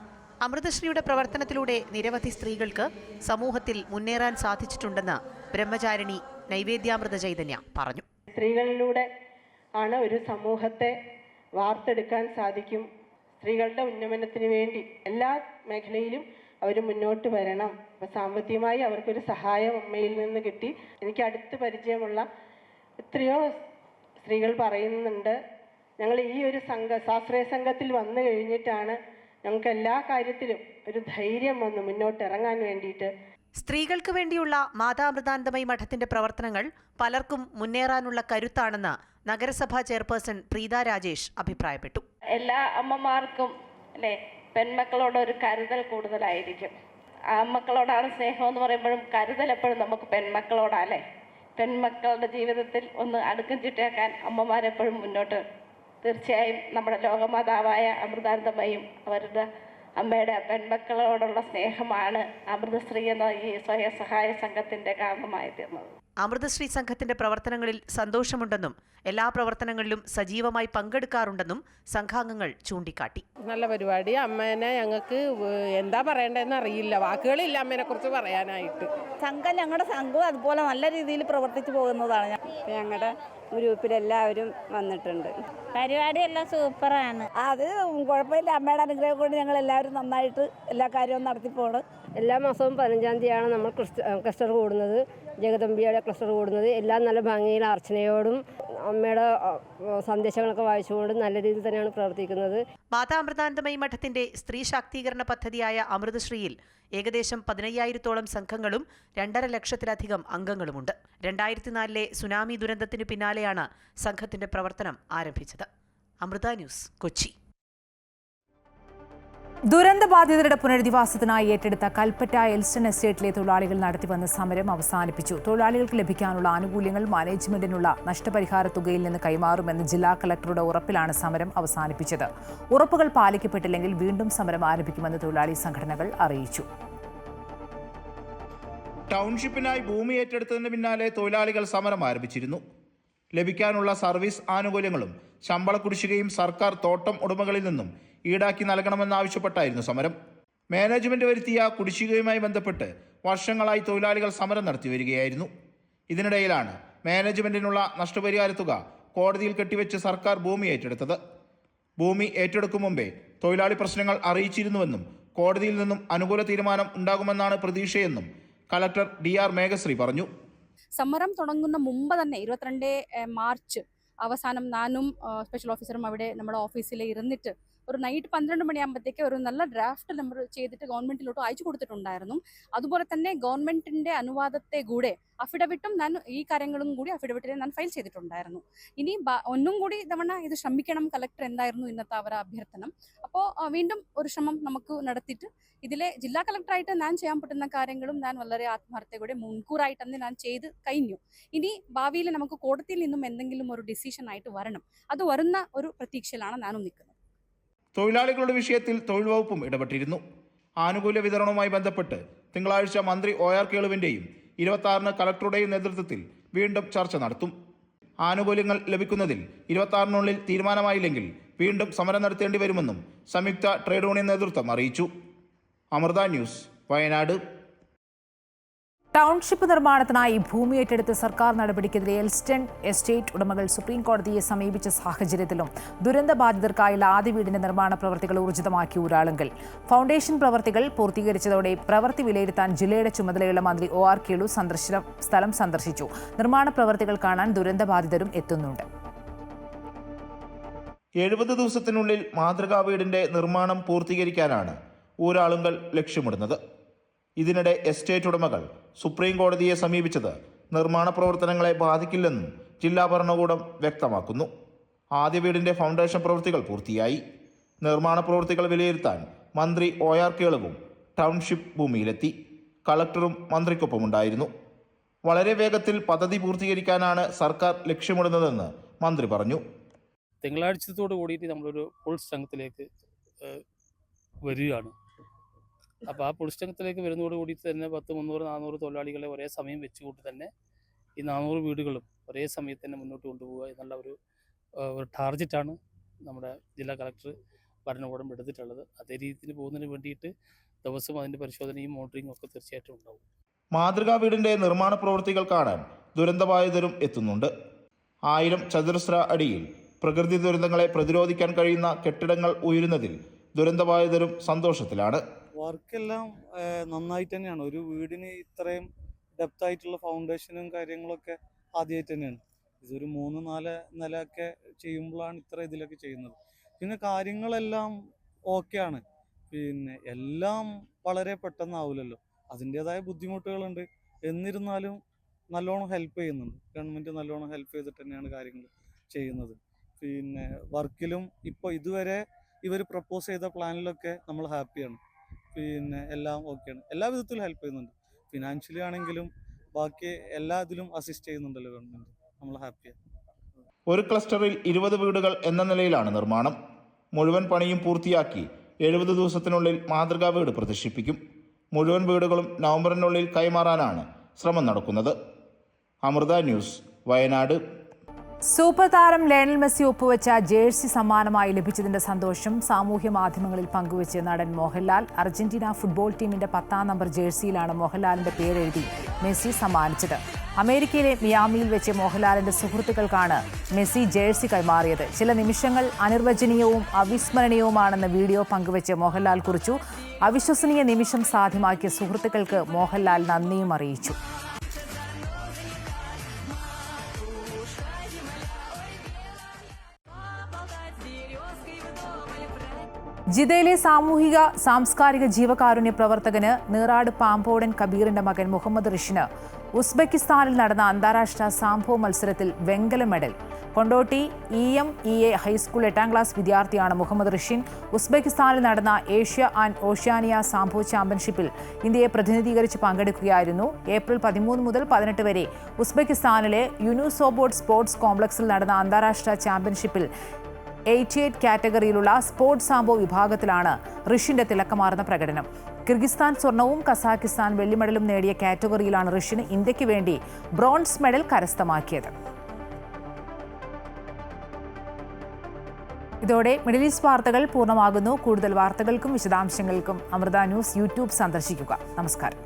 അമൃതശ്രീയുടെ പ്രവർത്തനത്തിലൂടെ നിരവധി സ്ത്രീകൾക്ക് സമൂഹത്തിൽ മുന്നേറാൻ സാധിച്ചിട്ടുണ്ടെന്ന് ബ്രഹ്മചാരിണി നൈവേദ്യാമൃത ചൈതന്യ പറഞ്ഞു. സ്ത്രീകളിലൂടെ ആണ് ഒരു സമൂഹത്തെ വാർത്തെടുക്കാൻ സാധിക്കും. സ്ത്രീകളുടെ ഉന്നമനത്തിന് വേണ്ടി എല്ലാ മേഖലയിലും അവർ മുന്നോട്ട് വരണം. അപ്പോൾ സാമ്പത്തികമായി അവർക്കൊരു സഹായം അമ്മയിൽ നിന്ന് കിട്ടി. എനിക്ക് അടുത്ത് പരിചയമുള്ള എത്രയോ സ്ത്രീകൾ പറയുന്നുണ്ട്, ഞങ്ങൾ ഈ ഒരു സ്വാശ്രയ സംഘത്തിൽ വന്നു കഴിഞ്ഞിട്ടാണ് ഞങ്ങൾക്ക് എല്ലാ കാര്യത്തിലും ഒരു ധൈര്യം വന്ന് മുന്നോട്ട് ഇറങ്ങാൻ വേണ്ടിയിട്ട്. സ്ത്രീകൾക്ക് വേണ്ടിയുള്ള മാതാ അമൃതാനന്ദമയി മഠത്തിന്റെ പ്രവർത്തനങ്ങൾ പലർക്കും മുന്നേറാനുള്ള കരുത്താണെന്ന് നഗരസഭാ ചെയർപേഴ്സൺ പ്രീത രാജേഷ് അഭിപ്രായപ്പെട്ടു. എല്ലാ അമ്മമാർക്കും അല്ലേ പെൺമക്കളോട് ഒരു കരുതൽ കൂടുതലായിരിക്കും. ആൺമക്കളോടാണ് സ്നേഹം എന്ന് പറയുമ്പോഴും കരുതൽ എപ്പോഴും നമുക്ക് പെൺമക്കളോടല്ലേ. പെൺമക്കളുടെ ജീവിതത്തിൽ ഒന്ന് അടുക്കും ചിട്ടയാക്കാൻ അമ്മമാരെപ്പോഴും മുന്നോട്ട്. തീർച്ചയായും നമ്മുടെ ലോകമാതാവായ അമൃതാനന്ദമയും അവരുടെ അമ്മയുടെ പെൺമക്കളോടുള്ള സ്നേഹമാണ് അമൃതശ്രീ എന്ന ഈ സ്വയം സഹായ സംഘത്തിന്റെ കാരണമായി തീർന്നത്. അമൃതശ്രീ സംഘത്തിന്റെ പ്രവർത്തനങ്ങളിൽ സന്തോഷമുണ്ടെന്നും എല്ലാ പ്രവർത്തനങ്ങളിലും സജീവമായി പങ്കെടുക്കാറുണ്ടെന്നും സംഘാംഗങ്ങൾ ചൂണ്ടിക്കാട്ടി. നല്ല പരിപാടി. അമ്മേനെ ഞങ്ങൾക്ക് എന്താ പറയേണ്ടതെന്ന് അറിയില്ല, വാക്കുകളില്ല അമ്മേനെ കുറിച്ച് പറയാനായിട്ട്. ഞങ്ങളുടെ സംഘവും അതുപോലെ നല്ല രീതിയിൽ പ്രവർത്തിച്ചു പോകുന്നതാണ്. ഞങ്ങളുടെ ഗ്രൂപ്പിലെല്ലാവരും വന്നിട്ടുണ്ട്. പരിപാടിയെല്ലാം സൂപ്പറാണ്. അത് കുഴപ്പമില്ല. അമ്മയുടെ അനുഗ്രഹം കൊണ്ട് ഞങ്ങൾ എല്ലാവരും നന്നായിട്ട് എല്ലാ കാര്യവും നടത്തിപ്പോണ്. എല്ലാ മാസവും 15-ാം തീയതിയാണ് നമ്മൾ ക്ലസ്റ്റർ കൂടുന്നത്, ജഗദമ്പിയുടെ ക്ലസ്റ്റർ കൂടുന്നത്. എല്ലാം നല്ല ഭംഗിയിൽ അർച്ചനയോടും അമ്മയുടെ സന്ദേശങ്ങളൊക്കെ വായിച്ചുകൊണ്ട് നല്ല രീതിയിൽ തന്നെയാണ് പ്രവർത്തിക്കുന്നത്. മാതാ അമൃതാനന്ദമയി മഠത്തിന്റെ സ്ത്രീ ശാക്തീകരണ പദ്ധതിയായ അമൃതശ്രീയിൽ ഏകദേശം 15,000-ഓളം സംഘങ്ങളും 2.5 ലക്ഷത്തിലധികം അംഗങ്ങളുമുണ്ട്. 2004-ലെ സുനാമി ദുരന്തത്തിനു പിന്നാലെയാണ് സംഘത്തിന്റെ പ്രവർത്തനം ആരംഭിച്ചത്. അമൃത ന്യൂസ്, കൊച്ചി. ദുരന്തബാധിതരുടെ പുനരധിവാസത്തിനായി ഏറ്റെടുത്ത കൽപ്പറ്റ എൽസ്റ്റൺ എസ്റ്റേറ്റിലെ തൊഴിലാളികൾ നടത്തിവന്ന സമരം അവസാനിപ്പിച്ചു. തൊഴിലാളികൾക്ക് ലഭിക്കാനുള്ള ആനുകൂല്യങ്ങൾ മാനേജ്മെന്റിനുള്ള നഷ്ടപരിഹാര തുകയിൽ നിന്ന് കൈമാറുമെന്ന് ജില്ലാ കളക്ടറുടെ ഉറപ്പിലാണ് സമരം അവസാനിപ്പിച്ചത്. ഉറപ്പുകൾ പാലിക്കപ്പെട്ടില്ലെങ്കിൽ വീണ്ടും സമരം ആരംഭിക്കുമെന്ന് തൊഴിലാളി സംഘടനകൾ അറിയിച്ചു. ടൗൺഷിപ്പിനായി ഭൂമി ഏറ്റെടുത്തതിന് പിന്നാലെ തൊഴിലാളികൾ സമരം ആരംഭിച്ചിരുന്നു. ലഭിക്കാനുള്ള സർവീസ് ആനുകൂല്യങ്ങളും ശമ്പള കുടിശ്ശികയും സർക്കാർ തോട്ടം ഉടമകളിൽ നിന്നും ഈടാക്കി നൽകണമെന്നാവശ്യപ്പെട്ടായിരുന്നു സമരം. മാനേജ്മെന്റ് വരുത്തിയ കുടിശ്ശികയുമായി ബന്ധപ്പെട്ട് വർഷങ്ങളായി തൊഴിലാളികൾ സമരം നടത്തി വരികയായിരുന്നു. ഇതിനിടയിലാണ് മാനേജ്മെന്റിനുള്ള നഷ്ടപരിഹാര തുക കോടതിയിൽ കെട്ടിവെച്ച് സർക്കാർ ഭൂമി ഏറ്റെടുത്തത്. ഭൂമി ഏറ്റെടുക്കും മുമ്പേ തൊഴിലാളി പ്രശ്നങ്ങൾ അറിയിച്ചിരുന്നുവെന്നും കോടതിയിൽ നിന്നും അനുകൂല തീരുമാനം ഉണ്ടാകുമെന്നാണ് പ്രതീക്ഷയെന്നും കളക്ടർ DR മേഘശ്രീ പറഞ്ഞു. സമരം തുടങ്ങുന്ന മുമ്പ് തന്നെ 22 മാർച്ച് അവസാനം ഞാനും സ്പെഷ്യൽ ഓഫീസറും അവിടെ നമ്മുടെ ഓഫീസിൽ ഇരുന്നിട്ട് ഒരു നൈറ്റ് 12 മണിയാകുമ്പോഴത്തേക്ക് ഒരു നല്ല ഡ്രാഫ്റ്റ് നമ്മൾ ചെയ്തിട്ട് ഗവൺമെന്റിലോട്ട് അയച്ചു കൊടുത്തിട്ടുണ്ടായിരുന്നു. അതുപോലെ തന്നെ ഗവൺമെന്റിന്റെ അനുവാദത്തെ കൂടെ അഫിഡവിറ്റും ഞാൻ ഈ കാര്യങ്ങളും കൂടി അഫിഡവിറ്റിൽ ഞാൻ ഫയൽ ചെയ്തിട്ടുണ്ടായിരുന്നു. ഇനി ഒന്നും കൂടി തവണ ഇത് ശ്രമിക്കണം കളക്ടർ എന്തായിരുന്നു ഇന്നത്തെ അവരുടെ അഭ്യർത്ഥന. അപ്പോൾ വീണ്ടും ഒരു ശ്രമം നമുക്ക് നടത്തിയിട്ട് ഇതിലെ ജില്ലാ കളക്ടറായിട്ട് ഞാൻ ചെയ്യാൻ പറ്റുന്ന കാര്യങ്ങളും ഞാൻ വളരെ ആത്മാർത്ഥതയോടെ മുൻകൂറായിട്ട് തന്നെ ഞാൻ ചെയ്ത് കഴിഞ്ഞു. ഇനി ഭാവിയിൽ നമുക്ക് കോടതിയിൽ നിന്നും എന്തെങ്കിലും ഒരു ഡിസിഷൻ ആയിട്ട് വരണം. അത് വരുന്ന ഒരു പ്രതീക്ഷയിലാണ് ഞാനും നിൽക്കുന്നത്. തൊഴിലാളികളുടെ വിഷയത്തിൽ തൊഴിൽ വകുപ്പും ഇടപെട്ടിരുന്നു. ആനുകൂല്യ വിതരണവുമായി ബന്ധപ്പെട്ട് തിങ്കളാഴ്ച മന്ത്രി OR കേളുവിന്റെയും 26-ന് കളക്ടറുടെയും നേതൃത്വത്തിൽ വീണ്ടും ചർച്ച നടത്തും. ആനുകൂല്യങ്ങൾ ലഭിക്കുന്നതിൽ 26-നുള്ളിൽ തീരുമാനമായില്ലെങ്കിൽ വീണ്ടും സമരം നടത്തേണ്ടി വരുമെന്നും സംയുക്ത ട്രേഡ് യൂണിയൻ നേതൃത്വം അറിയിച്ചു. അമൃത ന്യൂസ്, വയനാട്. ടൗൺഷിപ്പ് നിർമ്മാണത്തിനായി ഭൂമി ഏറ്റെടുത്ത സർക്കാർ നടപടിക്കെതിരെ എൽസ്റ്റൺ എസ്റ്റേറ്റ് ഉടമകൾ സുപ്രീം കോടതിയെ സമീപിച്ച സാഹചര്യത്തിലും ദുരന്തബാധിതർക്കായുള്ള ആദ്യ വീടിന്റെ നിർമ്മാണ പ്രവൃത്തികൾ ഊർജിതമാക്കി ഊരാളുങ്കൽ. ഫൗണ്ടേഷൻ പ്രവൃത്തികൾ പൂർത്തീകരിച്ചതോടെ പ്രവൃത്തി വിലയിരുത്താൻ ജില്ലയുടെ ചുമതലയുള്ള മന്ത്രി OR കേളു സ്ഥലം സന്ദർശിച്ചു. നിർമ്മാണ പ്രവൃത്തികൾ കാണാൻ ദുരന്തബാധിതരും എത്തുന്നുണ്ട്. 70 ദിവസത്തിനുള്ളിൽ മാതൃകാ വീടിന്റെ നിർമ്മാണം പൂർത്തീകരിക്കാനാണ് ഊരാളുങ്കൽ ലക്ഷ്യമിടുന്നത്. ഇതിനിടെ എസ്റ്റേറ്റ് ഉടമകൾ സുപ്രീം കോടതിയെ സമീപിച്ചത് നിർമ്മാണ പ്രവർത്തനങ്ങളെ ബാധിക്കില്ലെന്നും ജില്ലാ ഭരണകൂടം വ്യക്തമാക്കുന്നു. ആദ്യ വീടിന്റെ ഫൗണ്ടേഷൻ പ്രവൃത്തികൾ പൂർത്തിയായി. നിർമ്മാണ പ്രവൃത്തികൾ വിലയിരുത്താൻ മന്ത്രി OR കേളുവും ടൗൺഷിപ്പ് ഭൂമിയിലെത്തി. കളക്ടറും മന്ത്രിക്കൊപ്പമുണ്ടായിരുന്നു. വളരെ വേഗത്തിൽ പദ്ധതി പൂർത്തീകരിക്കാനാണ് സർക്കാർ ലക്ഷ്യമിടുന്നതെന്ന് മന്ത്രി പറഞ്ഞു. തിങ്കളാഴ്ചത്തോട് കൂടിയിട്ട് നമ്മളൊരു ഫുൾ സംഘത്തിലേക്ക് വരികയാണ്. അപ്പോൾ ആ പൊളിസ്റ്റംഗത്തിലേക്ക് വരുന്നതോട് കൂടിയിട്ട് തന്നെ 10, 300, 400 തൊഴിലാളികളെ ഒരേ സമയം വെച്ചുകൊണ്ട് തന്നെ ഈ 400 വീടുകളും ഒരേ സമയത്ത് തന്നെ മുന്നോട്ട് കൊണ്ടുപോകുക എന്നുള്ള ഒരു ടാർഗറ്റാണ് നമ്മുടെ ജില്ലാ കളക്ടർ ഭരണകൂടം എടുത്തിട്ടുള്ളത്. അതേ രീതിയിൽ പോകുന്നതിന് വേണ്ടിയിട്ട് ദിവസം അതിൻ്റെ പരിശോധനയും മോണിറ്ററിങ്ങും ഒക്കെ തീർച്ചയായിട്ടും ഉണ്ടാവും. മാതൃകാ വീടിന്റെ നിർമ്മാണ പ്രവൃത്തികൾ കാണാൻ ദുരന്തബാധിതരും എത്തുന്നുണ്ട്. 1000 ചതുരശ്ര അടിയിൽ പ്രകൃതി ദുരന്തങ്ങളെ പ്രതിരോധിക്കാൻ കഴിയുന്ന കെട്ടിടങ്ങൾ ഉയരുന്നതിൽ ദുരന്തബാധിതരും സന്തോഷത്തിലാണ്. വർക്കെല്ലാം നന്നായിട്ട് തന്നെയാണ്. ഒരു വീടിന് ഇത്രയും ഡെപ്ത് ആയിട്ടുള്ള ഫൗണ്ടേഷനും കാര്യങ്ങളൊക്കെ ആദ്യമായിട്ട് തന്നെയാണ്. ഇതൊരു 3-4 നിലയൊക്കെ ചെയ്യുമ്പോഴാണ് ഇത്ര ഇതിലൊക്കെ ചെയ്യുന്നത്. പിന്നെ കാര്യങ്ങളെല്ലാം ഓക്കെയാണ്. പിന്നെ എല്ലാം വളരെ പെട്ടെന്നാവില്ലല്ലോ, അതിൻ്റെതായ ബുദ്ധിമുട്ടുകളുണ്ട്. എന്നിരുന്നാലും നല്ലോണം ഹെൽപ്പ് ചെയ്യുന്നുണ്ട്. ഗവൺമെൻറ് നല്ലോണം ഹെൽപ്പ് ചെയ്തിട്ട് തന്നെയാണ് കാര്യങ്ങൾ ചെയ്യുന്നത്. പിന്നെ വർക്കിലും ഇപ്പോൾ ഇതുവരെ ഇവർ പ്രപ്പോസ് ചെയ്ത പ്ലാനിലൊക്കെ നമ്മൾ ഹാപ്പിയാണ്. പിന്നെ എല്ലാം ഓക്കെയാണ്. എല്ലാ വിധത്തിലും ഹെൽപ്പ് ചെയ്യുന്നുണ്ട്. ഫിനാൻഷ്യലി ആണെങ്കിലും ബാക്കി എല്ലാ ഇതിലും അസിസ്റ്റ് ചെയ്യുന്നുണ്ടല്ലോ ഗവൺമെൻറ്. നമ്മൾ ഹാപ്പിയാണ്. ഒരു ക്ലസ്റ്ററിൽ 20 വീടുകൾ എന്ന നിലയിലാണ് നിർമ്മാണം. മുഴുവൻ പണിയും പൂർത്തിയാക്കി 70 ദിവസത്തിനുള്ളിൽ മാതൃകാ വീട് പ്രതിഷ്ഠിപ്പിക്കും. മുഴുവൻ വീടുകളും നവംബറിനുള്ളിൽ കൈമാറാനാണ് ശ്രമം നടക്കുന്നത്. അമൃത ന്യൂസ്, വയനാട്. സൂപ്പർ താരം ലയണൽ മെസ്സി ഒപ്പുവെച്ച ജേഴ്സി സമ്മാനമായി ലഭിച്ചതിന്റെ സന്തോഷം സാമൂഹ്യ മാധ്യമങ്ങളിൽ പങ്കുവച്ച് നടൻ മോഹൻലാൽ. അർജന്റീന ഫുട്ബോൾ ടീമിന്റെ 10ാം നമ്പർ ജേഴ്സിയിലാണ് മോഹൻലാലിന്റെ പേരെഴുതി മെസ്സി സമ്മാനിച്ചത്. അമേരിക്കയിലെ മിയാമിയിൽ വെച്ച് മോഹൻലാലിന്റെ സുഹൃത്തുക്കൾക്കാണ് മെസ്സി ജേഴ്സി കൈമാറിയത്. ചില നിമിഷങ്ങൾ അനിർവചനീയവും അവിസ്മരണീയവുമാണെന്ന് വീഡിയോ പങ്കുവച്ച് മോഹൻലാൽ കുറിച്ചു. അവിശ്വസനീയ നിമിഷം സാധ്യമാക്കിയ സുഹൃത്തുക്കൾക്ക് മോഹൻലാൽ നന്ദിയും അറിയിച്ചു. ജിദ്ദയിലെ സാമൂഹിക സാംസ്കാരിക ജീവകാരുണ്യ പ്രവർത്തകന് നീറാട് പാമ്പോടൻ കബീറിന്റെ മകൻ മുഹമ്മദ് റിഷിന് ഉസ്ബെക്കിസ്ഥാനിൽ നടന്ന അന്താരാഷ്ട്ര സാംബോ മത്സരത്തിൽ വെങ്കല medal. Kondotty EMEA high school 8ാം class വിദ്യാർത്ഥിയാണ് മുഹമ്മദ് റിഷിൻ. ഉസ്ബെക്കിസ്ഥാനിൽ നടന്ന ഏഷ്യ ആൻഡ് ഓഷ്യാനിയ സാംബോ ചാമ്പ്യൻഷിപ്പിൽ ഇന്ത്യയെ പ്രതിനിധീകരിച്ച് പങ്കെടുക്കുകയായിരുന്നു. ഏപ്രിൽ 13 മുതൽ 18 വരെ ഉസ്ബെക്കിസ്ഥാനിലെ യുനുസോബോട്ട് സ്പോർട്സ് കോംപ്ലക്സിൽ നടന്ന അന്താരാഷ്ട്ര ചാമ്പ്യൻഷിപ്പിൽ 88 കാറ്റഗറിയിലുള്ള സ്പോർട്സ് സാംബോ വിഭാഗത്തിലാണ് റിഷിന്റെ തിളക്കമാർന്ന പ്രകടനം. കിർഗിസ്ഥാൻ സ്വർണവും കസാഖിസ്ഥാൻ വെള്ളി മെഡലും നേടിയ കാറ്റഗറിയിലാണ് റിഷിന് ഇന്ത്യക്ക് വേണ്ടി ബ്രോൺസ് മെഡൽ കരസ്ഥമാക്കിയത്. ഇതോടെ മിഡിൽ ഈസ്റ്റ് വാർത്തകൾ പൂർണ്ണമാകുന്നു. കൂടുതൽ വാർത്തകൾക്കും വിശദാംശങ്ങൾക്കും അമൃത ന്യൂസ് യൂട്യൂബ് സന്ദർശിക്കുക. നമസ്കാരം.